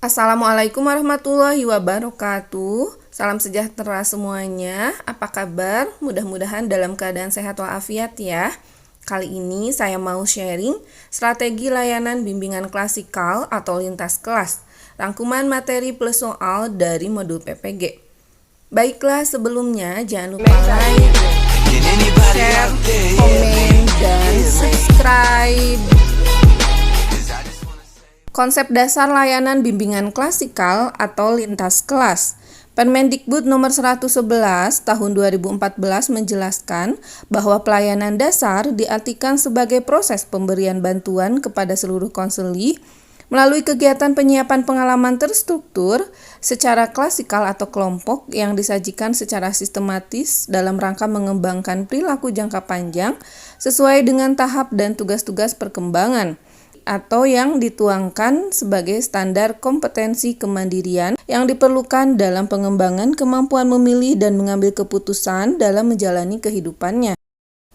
Assalamualaikum warahmatullahi wabarakatuh. Salam sejahtera semuanya. Apa kabar? Mudah-mudahan dalam keadaan sehat walafiat ya. Kali ini saya mau sharing strategi layanan bimbingan klasikal atau lintas kelas, rangkuman materi plus soal dari modul PPG. Baiklah, sebelumnya jangan lupa like, share, komen, dan subscribe. Konsep dasar layanan bimbingan klasikal atau lintas kelas. Permendikbud nomor 111 tahun 2014 menjelaskan bahwa pelayanan dasar diartikan sebagai proses pemberian bantuan kepada seluruh konseli melalui kegiatan penyiapan pengalaman terstruktur secara klasikal atau kelompok yang disajikan secara sistematis dalam rangka mengembangkan perilaku jangka panjang sesuai dengan tahap dan tugas-tugas perkembangan, atau yang dituangkan sebagai standar kompetensi kemandirian yang diperlukan dalam pengembangan kemampuan memilih dan mengambil keputusan dalam menjalani kehidupannya.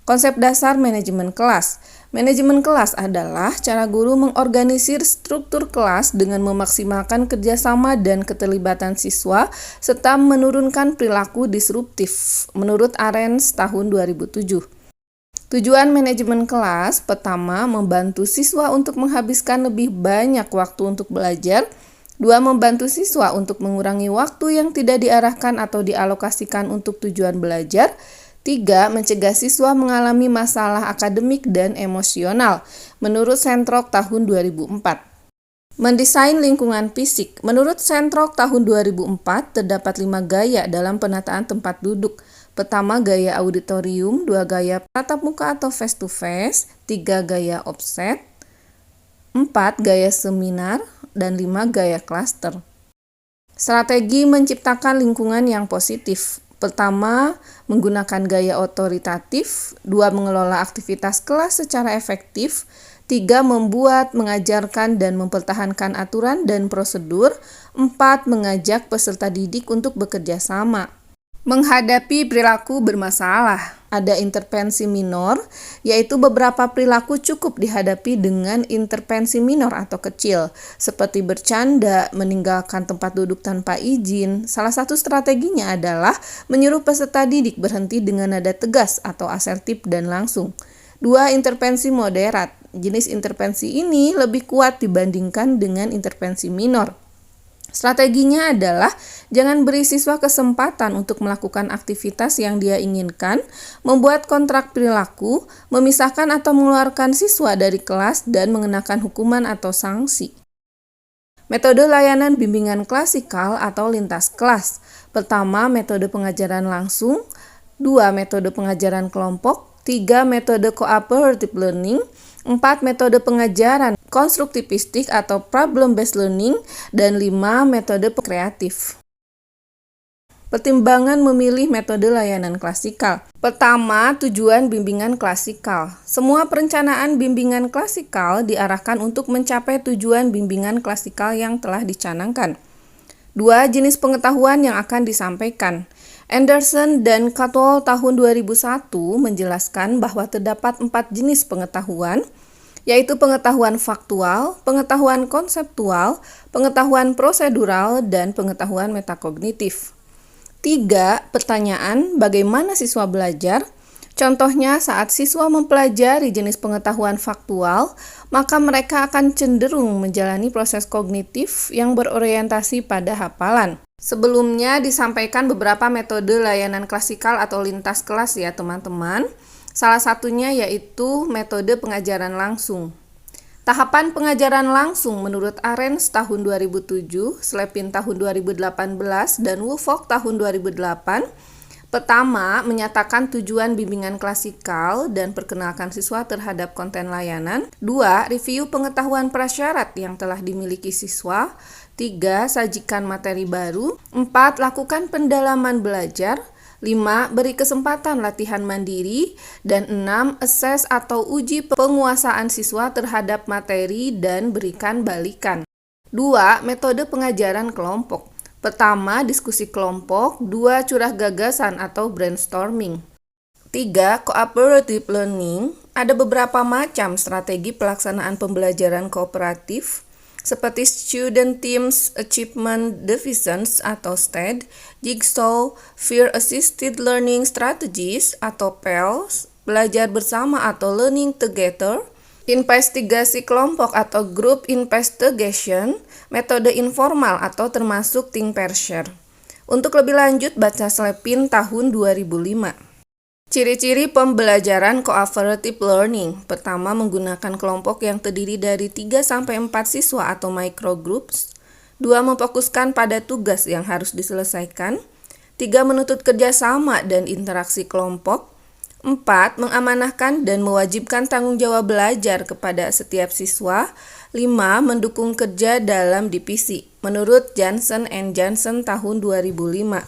Konsep dasar manajemen kelas. Manajemen kelas adalah cara guru mengorganisir struktur kelas dengan memaksimalkan kerjasama dan keterlibatan siswa serta menurunkan perilaku disruptif, menurut Arens tahun 2007. Tujuan manajemen kelas, pertama, membantu siswa untuk menghabiskan lebih banyak waktu untuk belajar. Dua, membantu siswa untuk mengurangi waktu yang tidak diarahkan atau dialokasikan untuk tujuan belajar. Tiga, mencegah siswa mengalami masalah akademik dan emosional, menurut Sentrok tahun 2004. Mendesain lingkungan fisik. Menurut Sentrok tahun 2004, terdapat 5 gaya dalam penataan tempat duduk. Pertama, gaya auditorium, 2 gaya tatap muka atau face to face, 3 gaya offset, 4 gaya seminar, dan 5 gaya klaster. Strategi menciptakan lingkungan yang positif. Pertama, menggunakan gaya otoritatif, 2 mengelola aktivitas kelas secara efektif, 3 membuat, mengajarkan, dan mempertahankan aturan dan prosedur, 4 mengajak peserta didik untuk bekerja sama. Menghadapi perilaku bermasalah, ada intervensi minor, yaitu beberapa perilaku cukup dihadapi dengan intervensi minor atau kecil, seperti bercanda, meninggalkan tempat duduk tanpa izin. Salah satu strateginya adalah menyuruh peserta didik berhenti dengan nada tegas atau asertif dan langsung. 2. Intervensi moderat. Jenis intervensi ini lebih kuat dibandingkan dengan intervensi minor. Strateginya adalah jangan beri siswa kesempatan untuk melakukan aktivitas yang dia inginkan, membuat kontrak perilaku, memisahkan atau mengeluarkan siswa dari kelas, dan mengenakan hukuman atau sanksi. Metode layanan bimbingan klasikal atau lintas kelas. Pertama, metode pengajaran langsung. 2. Metode pengajaran kelompok. 3. Metode cooperative learning. 4. Metode pengajaran konstruktivistik atau problem-based learning, dan 5. Metode kreatif. Pertimbangan memilih metode layanan klasikal. Pertama, tujuan bimbingan klasikal. Semua perencanaan bimbingan klasikal diarahkan untuk mencapai tujuan bimbingan klasikal yang telah dicanangkan. 2. Jenis pengetahuan yang akan disampaikan. Anderson dan Caldwell tahun 2001 menjelaskan bahwa terdapat 4 jenis pengetahuan, yaitu pengetahuan faktual, pengetahuan konseptual, pengetahuan prosedural, dan pengetahuan metakognitif. 3. Pertanyaan, bagaimana siswa belajar? Contohnya, saat siswa mempelajari jenis pengetahuan faktual, maka mereka akan cenderung menjalani proses kognitif yang berorientasi pada hafalan. Sebelumnya disampaikan beberapa metode layanan klasikal atau lintas kelas ya teman-teman. Salah satunya yaitu metode pengajaran langsung. Tahapan pengajaran langsung menurut Arens tahun 2007, Slepin tahun 2018, dan Woolfolk tahun 2008. Pertama, menyatakan tujuan bimbingan klasikal dan perkenalkan siswa terhadap konten layanan. 2. Review pengetahuan prasyarat yang telah dimiliki siswa. 3. Sajikan materi baru. 4. Lakukan pendalaman belajar. 5. Beri kesempatan latihan mandiri. Dan 6. Assess atau uji penguasaan siswa terhadap materi dan berikan balikan. 2. Metode pengajaran kelompok. Pertama, diskusi kelompok. 2. Curah gagasan atau brainstorming. 3. Cooperative learning. Ada beberapa macam strategi pelaksanaan pembelajaran kooperatif. seperti Student Teams Achievement Divisions atau STED, Jigsaw, Peer Assisted Learning Strategies atau PALS, belajar bersama atau Learning Together, investigasi kelompok atau Group Investigation, metode informal atau termasuk Think Pair Share. Untuk lebih lanjut, baca Slepin tahun 2005. Ciri-ciri pembelajaran cooperative learning. Pertama, menggunakan kelompok yang terdiri dari 3-4 siswa atau microgroups. 2, memfokuskan pada tugas yang harus diselesaikan. 3, menuntut kerjasama dan interaksi kelompok. 4, mengamanahkan dan mewajibkan tanggung jawab belajar kepada setiap siswa. 5, mendukung kerja dalam divisi. Menurut Johnson & Johnson tahun 2005.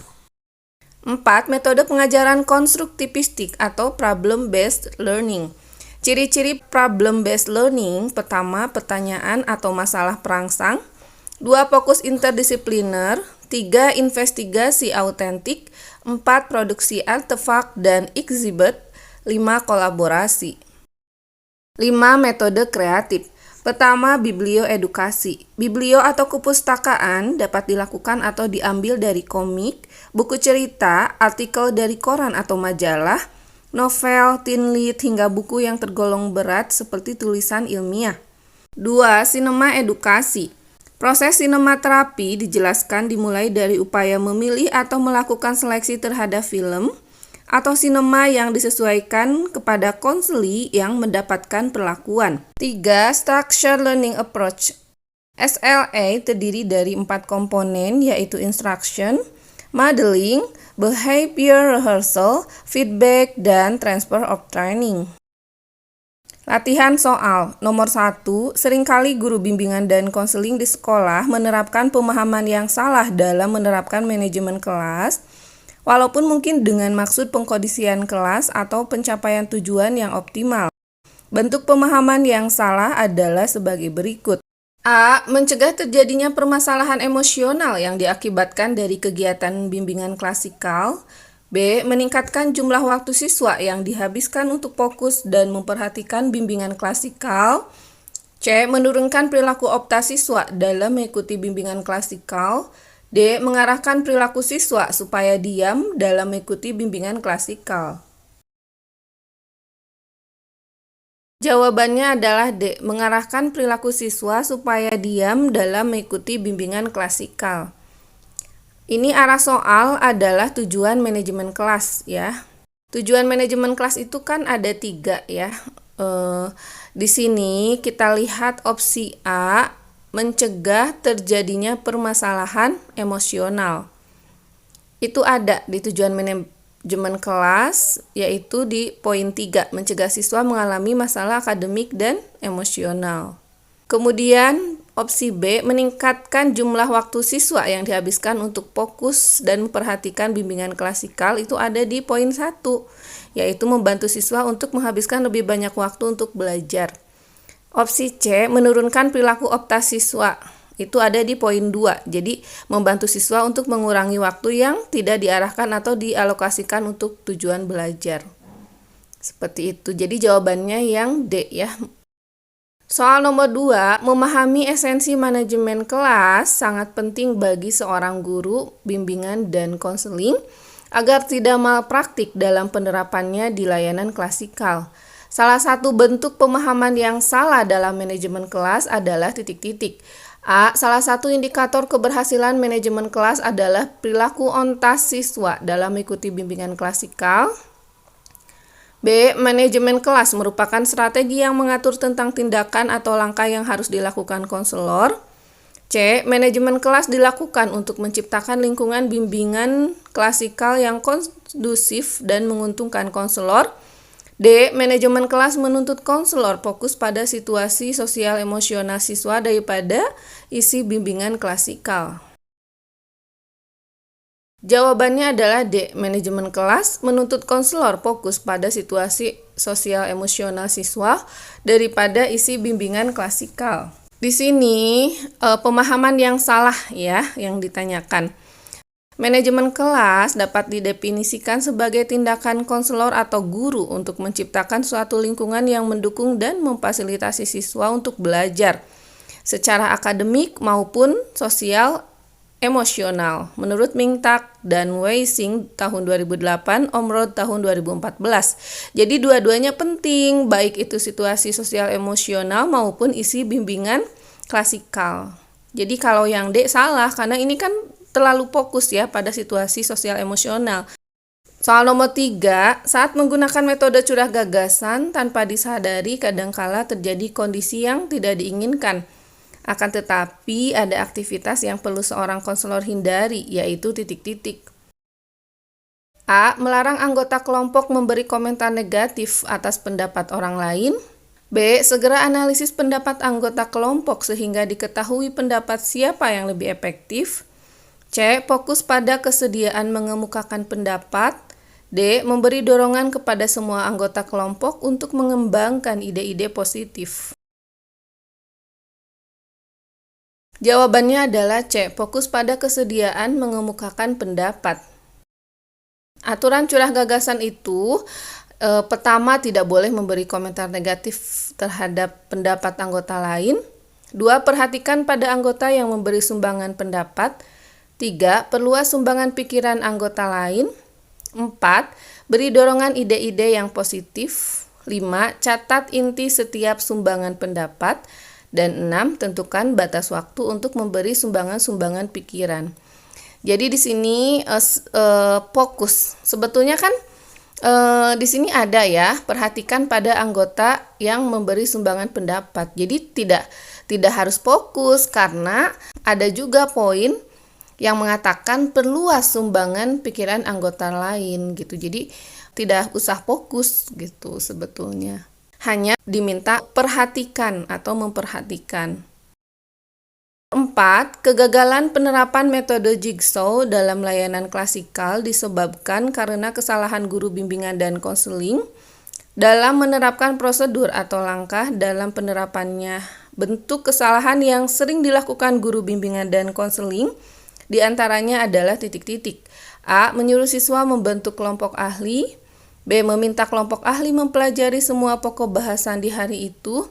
4. Metode pengajaran konstruktivistik atau problem-based learning. Ciri-ciri problem-based learning: pertama, pertanyaan atau masalah perangsang. 2, fokus interdisipliner. 3, investigasi autentik. 4, produksi artefak dan exhibit. 5, kolaborasi. 5. Metode kreatif. Pertama, biblioedukasi. Biblio atau kepustakaan dapat dilakukan atau diambil dari komik, buku cerita, artikel dari koran atau majalah, novel, teen lit, hingga buku yang tergolong berat seperti tulisan ilmiah. 2. Sinema edukasi. Proses sinematerapi dijelaskan dimulai dari upaya memilih atau melakukan seleksi terhadap film atau sinema yang disesuaikan kepada konseli yang mendapatkan perlakuan. 3. Structured Learning Approach. SLA terdiri dari 4 komponen, yaitu instruction, modeling, behavior rehearsal, feedback, dan transfer of training. Latihan soal. Nomor 1, seringkali guru bimbingan dan konseling di sekolah menerapkan pemahaman yang salah dalam menerapkan manajemen kelas, walaupun mungkin dengan maksud pengkondisian kelas atau pencapaian tujuan yang optimal. Bentuk pemahaman yang salah adalah sebagai berikut. A. Mencegah terjadinya permasalahan emosional yang diakibatkan dari kegiatan bimbingan klasikal. B. Meningkatkan jumlah waktu siswa yang dihabiskan untuk fokus dan memperhatikan bimbingan klasikal. C. Menurunkan perilaku opta siswa dalam mengikuti bimbingan klasikal. D. Mengarahkan perilaku siswa supaya diam dalam mengikuti bimbingan klasikal. Jawabannya adalah D. Mengarahkan perilaku siswa supaya diam dalam mengikuti bimbingan klasikal. Ini arah soal adalah tujuan manajemen kelas ya. Tujuan manajemen kelas itu kan ada 3 ya. Di sini kita lihat opsi A, mencegah terjadinya permasalahan emosional. Itu ada di tujuan manajemen kelas, yaitu di poin 3, mencegah siswa mengalami masalah akademik dan emosional. Kemudian opsi B, meningkatkan jumlah waktu siswa yang dihabiskan untuk fokus dan memperhatikan bimbingan klasikal, itu ada di poin 1, yaitu membantu siswa untuk menghabiskan lebih banyak waktu untuk belajar. Opsi C, menurunkan perilaku opta siswa. Itu ada di poin 2. Jadi, membantu siswa untuk mengurangi waktu yang tidak diarahkan atau dialokasikan untuk tujuan belajar. Seperti itu. Jadi, jawabannya yang D ya. Soal nomor 2, memahami esensi manajemen kelas sangat penting bagi seorang guru, bimbingan, dan konseling agar tidak malpraktik dalam penerapannya di layanan klasikal. Salah satu bentuk pemahaman yang salah dalam manajemen kelas adalah titik-titik. A. Salah satu indikator keberhasilan manajemen kelas adalah perilaku ontas siswa dalam mengikuti bimbingan klasikal. B. Manajemen kelas merupakan strategi yang mengatur tentang tindakan atau langkah yang harus dilakukan konselor. C. Manajemen kelas dilakukan untuk menciptakan lingkungan bimbingan klasikal yang kondusif dan menguntungkan konselor. D. Manajemen kelas menuntut konselor fokus pada situasi sosial emosional siswa daripada isi bimbingan klasikal. Jawabannya adalah D. Manajemen kelas menuntut konselor fokus pada situasi sosial emosional siswa daripada isi bimbingan klasikal. Di sini pemahaman yang salah ya yang ditanyakan. Manajemen kelas dapat didefinisikan sebagai tindakan konselor atau guru untuk menciptakan suatu lingkungan yang mendukung dan memfasilitasi siswa untuk belajar. secara akademik maupun sosial emosional. Menurut Mingtak dan Wei Xing tahun 2008, Omrod tahun 2014. Jadi dua-duanya penting, baik itu situasi sosial emosional maupun isi bimbingan klasikal. Jadi kalau yang D salah, karena ini kan terlalu fokus ya pada situasi sosial emosional. Soal nomor 3, saat menggunakan metode curah gagasan tanpa disadari kadangkala terjadi kondisi yang tidak diinginkan. Akan tetapi ada aktivitas yang perlu seorang konselor hindari, yaitu titik-titik. A. Melarang anggota kelompok memberi komentar negatif atas pendapat orang lain. B. Segera analisis pendapat anggota kelompok sehingga diketahui pendapat siapa yang lebih efektif. C. Fokus pada kesediaan mengemukakan pendapat. D. Memberi dorongan kepada semua anggota kelompok untuk mengembangkan ide-ide positif. Jawabannya adalah C. Fokus pada kesediaan mengemukakan pendapat. Aturan curah gagasan itu pertama, tidak boleh memberi komentar negatif terhadap pendapat anggota lain. 2. Perhatikan pada anggota yang memberi sumbangan pendapat. 3. Perluas sumbangan pikiran anggota lain. 4. Beri dorongan ide-ide yang positif. 5. Catat inti setiap sumbangan pendapat. Dan 6. Tentukan batas waktu untuk memberi sumbangan-sumbangan pikiran. Jadi di sini fokus. Sebetulnya kan di sini ada ya, perhatikan pada anggota yang memberi sumbangan pendapat. Jadi tidak harus fokus karena ada juga poin yang mengatakan perluas sumbangan pikiran anggota lain gitu. Jadi tidak usah fokus gitu sebetulnya. Hanya diminta perhatikan atau memperhatikan. 4. Kegagalan penerapan metode jigsaw dalam layanan klasikal disebabkan karena kesalahan guru bimbingan dan konseling dalam menerapkan prosedur atau langkah dalam penerapannya. Bentuk kesalahan yang sering dilakukan guru bimbingan dan konseling diantaranya adalah titik-titik. A. Menyuruh siswa membentuk kelompok ahli. B. Meminta kelompok ahli mempelajari semua pokok bahasan di hari itu.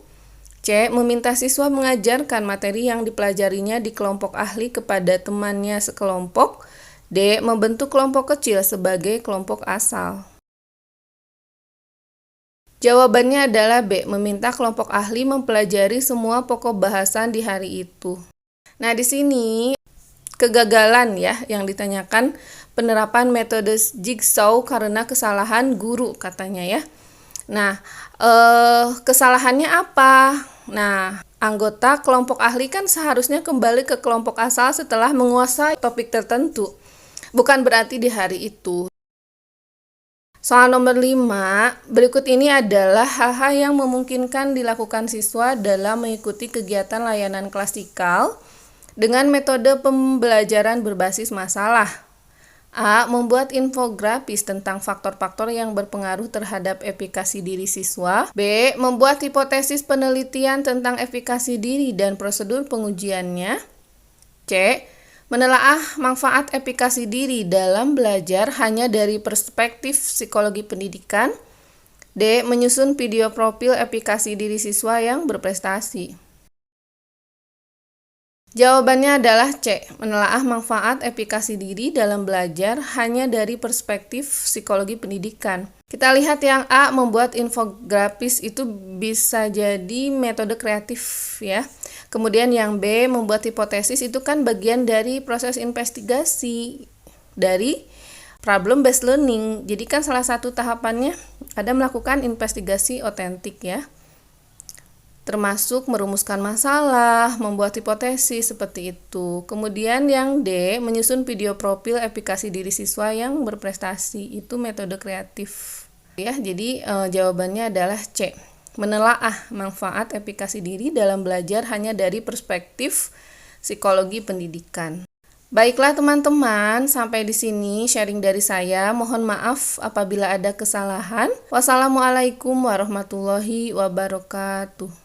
C. Meminta siswa mengajarkan materi yang dipelajarinya di kelompok ahli kepada temannya sekelompok. D. Membentuk kelompok kecil sebagai kelompok asal. Jawabannya adalah B. Meminta kelompok ahli mempelajari semua pokok bahasan di hari itu. Nah, di sini kegagalan ya yang ditanyakan penerapan metode jigsaw karena kesalahan guru katanya ya. Nah, kesalahannya apa? Nah, anggota kelompok ahli kan seharusnya kembali ke kelompok asal setelah menguasai topik tertentu. Bukan berarti di hari itu. Soal nomor 5, berikut ini adalah hal-hal yang memungkinkan dilakukan siswa dalam mengikuti kegiatan layanan klasikal dengan metode pembelajaran berbasis masalah. A. Membuat infografis tentang faktor-faktor yang berpengaruh terhadap efikasi diri siswa. B. Membuat hipotesis penelitian tentang efikasi diri dan prosedur pengujiannya. C. Menelaah manfaat efikasi diri dalam belajar hanya dari perspektif psikologi pendidikan. D. Menyusun video profil efikasi diri siswa yang berprestasi. Jawabannya adalah C. Menelaah manfaat efikasi diri dalam belajar hanya dari perspektif psikologi pendidikan. Kita lihat yang A, membuat infografis itu bisa jadi metode kreatif ya. Kemudian yang B, membuat hipotesis itu kan bagian dari proses investigasi dari problem based learning. Jadi kan salah satu tahapannya ada melakukan investigasi otentik ya. Termasuk merumuskan masalah, membuat hipotesis seperti itu. Kemudian yang D, menyusun video profil efikasi diri siswa yang berprestasi, itu metode kreatif. Ya, jadi jawabannya adalah C. Menelaah manfaat efikasi diri dalam belajar hanya dari perspektif psikologi pendidikan. Baiklah teman-teman, sampai di sini sharing dari saya. Mohon maaf apabila ada kesalahan. Wassalamualaikum warahmatullahi wabarakatuh.